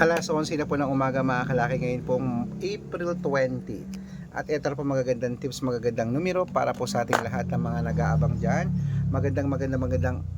Alas 11 na po ng umaga mga kalaki, ngayon pong April 20. At ito na po magagandang tips, magagandang numero para po sa ating lahat ng mga nag-aabang dyan. Magandang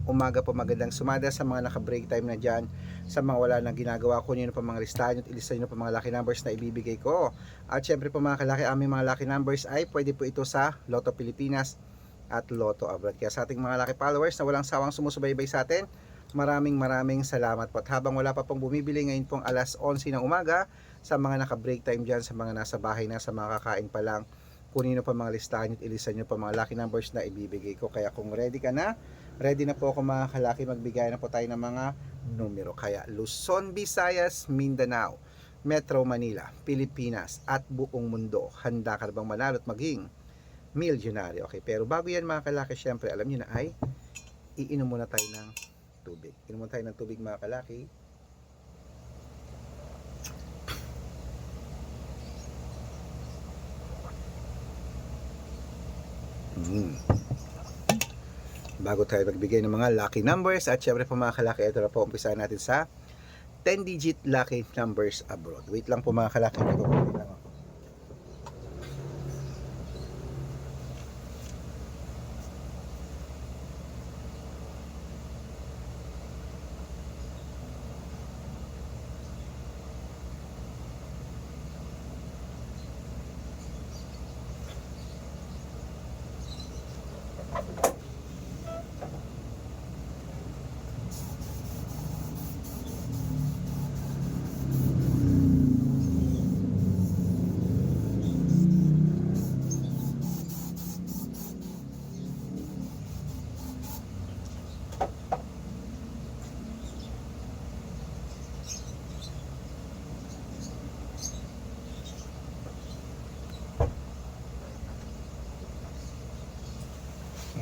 umaga po, magandang sumada sa mga naka-break time na dyan. Sa mga wala nang ginagawa, kunin nyo po mga listahan at ilista nyo po mga lucky numbers na ibibigay ko. At syempre po mga kalaki, aming mga lucky numbers ay pwede po ito sa Lotto Pilipinas at Lotto Abroad. Kaya sa ating mga lucky followers na walang sawang sumusubaybay sa atin, maraming salamat po. At habang wala pa pong bumibili, ngayon pong alas 11 ng umaga, sa mga naka-break time dyan, sa mga nasa bahay na, sa mga kakain pa lang, kunin nyo pa mga listahan at ilisan nyo pa mga lucky numbers na ibibigay ko. Kaya kung ready ka na, ready na po ako mga kalaki, magbigay na po tayo ng mga numero. Kaya Luzon, Visayas, Mindanao, Metro Manila, Pilipinas at buong mundo, handa ka na bang manalo at maging milyonaryo? Okay, pero bago yan mga kalaki, syempre alam nyo na ay iinom muna tayo ng tubig. Inom tayo ng tubig mga kalaki. Bago tayo magbigay ng mga lucky numbers, at syempre po mga kalaki, ito na po, umpisahan natin sa 10-digit lucky numbers abroad. Wait lang po mga kalaki, nagkukulit lang ako.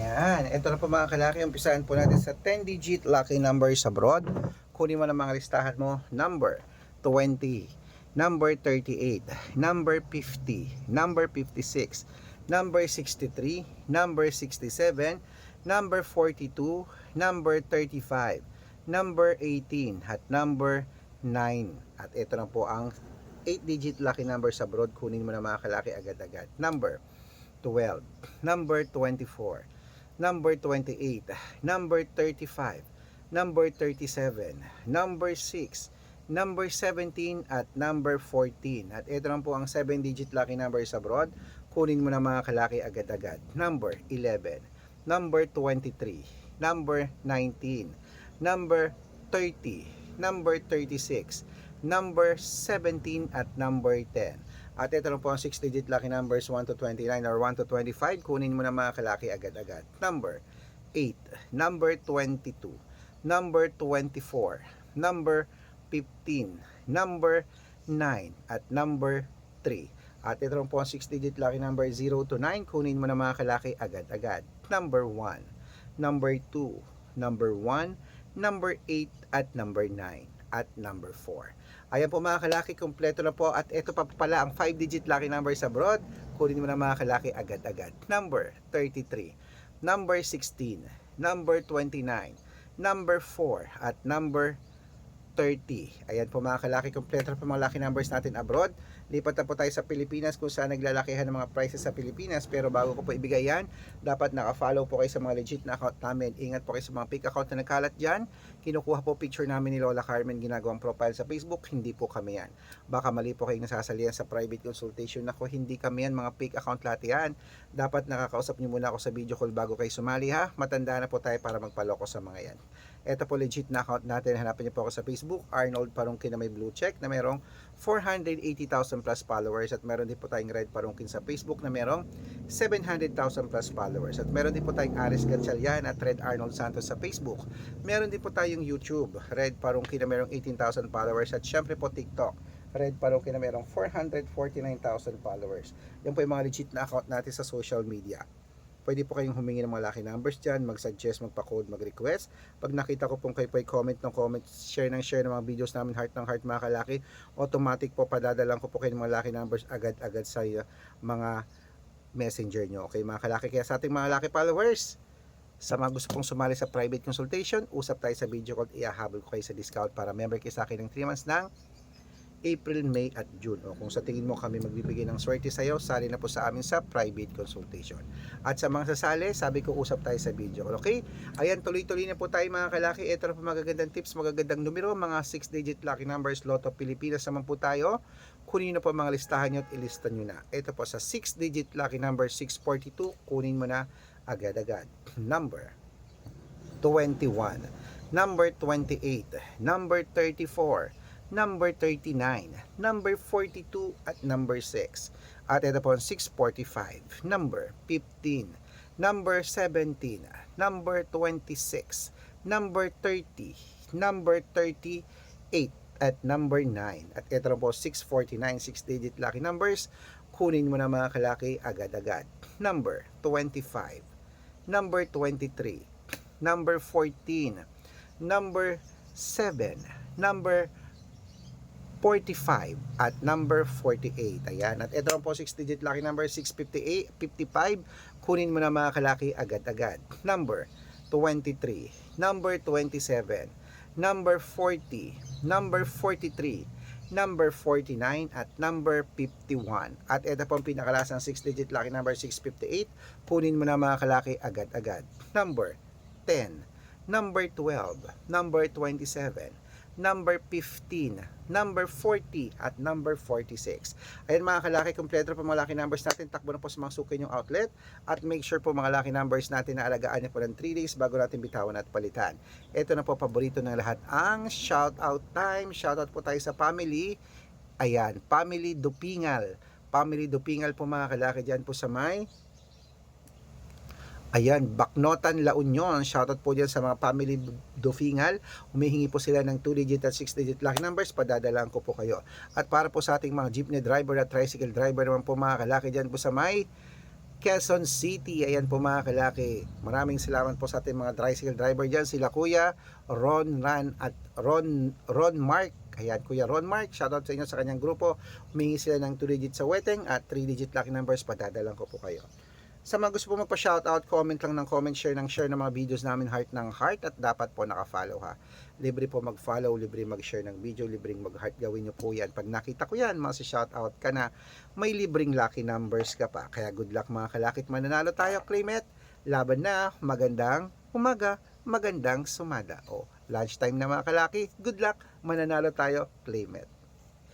Yan, ito na po mga kalaki, umpisahan po natin sa 10-digit lucky numbers abroad. Kunin mo na mga listahan mo, number 20, number 38, number 50, number 56, number 63, number 67, number 42, number 35, number 18, at number 9. At ito na po ang 8-digit lucky numbers abroad. Kunin mo na mga kalaki agad-agad. Number 12, number 24, number 28, number 35, number 37, number 6, number 17 at number 14. At ito lang po ang 7-digit lucky numbers abroad. Kunin mo na mga kalaki agad-agad. Number 11, number 23, number 19, number 30, number 36, number 17 at number 10. At ito lang po ang 6-digit lucky numbers 1 to 29 or 1 to 25. Kunin mo na mga kalaki agad-agad. Number 8, number 22, number 24, number 15, number 9, at number 3. At ito lang po ang 6-digit lucky number 0 to 9. Kunin mo na mga kalaki agad-agad. Number 1, number 2, number 1, number 8, at number 9, at number 4. Ayan po mga kalaki, kompleto na po. At ito pa pala ang 5-digit lucky numbers abroad. Kunin mo na mga kalaki agad-agad. Number 33, number 16, number 29, number 4, at number 30. Ayan po mga kalaki, kompleto na po mga lucky numbers natin abroad. Lipat na po tayo sa Pilipinas kung saan naglalakihan ng mga prices sa Pilipinas. Pero bago ko po ibigay yan, dapat naka-follow po kayo sa mga legit na account namin. Ingat po kayo sa mga fake account na nagkalat dyan. Kinukuha po picture namin ni Lola Carmen, ginagawang profile sa Facebook. Hindi po kami yan. Baka mali po kayong nasasalihan sa private consultation. Ako, hindi kami yan, mga fake account lahat yan. Dapat nakakausap nyo muna ako sa video call bago kayo sumali ha. Matanda na po tayo para magpaloko sa mga yan. Ito po legit na account natin. Hanapin niyo po ako sa Facebook, Arnold Parungkin na may blue check na merong 480,000 plus followers. At meron din po tayong Red Parungkin sa Facebook na merong 700,000 plus followers. At meron din po tayong Aris Gatchalian at Red Arnold Santos sa Facebook. Meron din po tayong YouTube, Red Parungkin na merong 18,000 followers. At syempre po TikTok, Red Parungkin na merong 449,000 followers. Yan po yung mga legit na account natin sa social media. Pwede po kayong humingi ng mga lucky numbers dyan, mag-suggest, magpa-code, mag-request. Pag nakita ko pong kayo po ay comment ng comment, share ng mga videos namin, heart ng heart mga kalaki, automatic po padadalang ko po kayo ng mga lucky numbers agad-agad sa mga messenger nyo. Okay mga kalaki, kaya sa ating mga lucky followers, sa mga gusto pong sumali sa private consultation, usap tayo sa video call, iahabol ko kayo sa discount para member kayo sa akin ng 3 months ng April, May at June. O kung sa tingin mo kami magbibigay ng swerte sa iyo, sali na po sa amin sa private consultation. At sa mga sasali, sabi ko usap tayo sa video. Okay? Ayan, tuloy-tuloy na po tayo mga kalaki. Ito na po magagandang tips, magagandang numero, mga 6-digit lucky numbers, Lotto Pilipinas naman po tayo. Kunin na po mga listahan nyo at ilista nyo na. Ito po sa 6-digit lucky number 642, kunin mo na agad-agad. Number 21, number 28, number 34, number 39, number 42 at number 6. At ito po ang 645, number 15, number 17, number 26, number 30, number 38 at number 9. At ito na po 649, 6-digit lucky numbers. Kunin mo na mga kalaki agad-agad. Number 25, number 23, number 14, number 7, number 45 at number 48. Ayan. At ito po 6-digit lucky number 658, 55. Kunin mo na mga kalaki agad-agad. Number 23, number 27, number 40, number 43, number 49 at number 51. At ito po ang pinakalasang 6-digit lucky number 658. Kunin mo na mga kalaki agad-agad. Number 10, number 12, number 27, number 15, number 40 at number 46. Ayan mga kalaki, kompleto po mga lucky numbers natin. Takbo na po sa mga suki yung outlet at make sure po mga lucky numbers natin na alagaan niyo po ng 3 days bago natin bitawan at palitan. Ito na po paborito ng lahat, ang shout out time. Shout out po tayo sa family. Ayan, family Dupingal. Family Dupingal po mga kalaki dyan po sa may ayan, Bacnotan, La Union. Shoutout po dyan sa mga family Dofingal. Humihingi po sila ng 2-digit at 6-digit lucky numbers. Padadalaan ko po kayo. At para po sa ating mga jeepney driver at tricycle driver naman po mga kalaki dyan po sa may Quezon City. Ayan po mga kalaki. Maraming salamat po sa ating mga tricycle driver dyan. Sila Kuya Ron at Ron Mark. Ayan, Kuya Ron Mark. Shoutout sa inyo sa kanyang grupo. Humihingi sila ng 2-digit sa weteng at 3-digit lucky numbers. Padadalaan ko po kayo. Sa mga gusto po magpa-shoutout, comment lang ng comment, share ng mga videos namin, heart ng heart, at dapat po naka-follow ha. Libre po mag-follow, libre mag-share ng video, libreng mag-heart, gawin nyo po yan. Pag nakita ko yan, shoutout ka na, may libreng lucky numbers ka pa. Kaya good luck mga kalakit, mananalo tayo, claim it. Laban na, magandang umaga, magandang sumada. O, lunchtime na mga kalaki, good luck, mananalo tayo, claim it.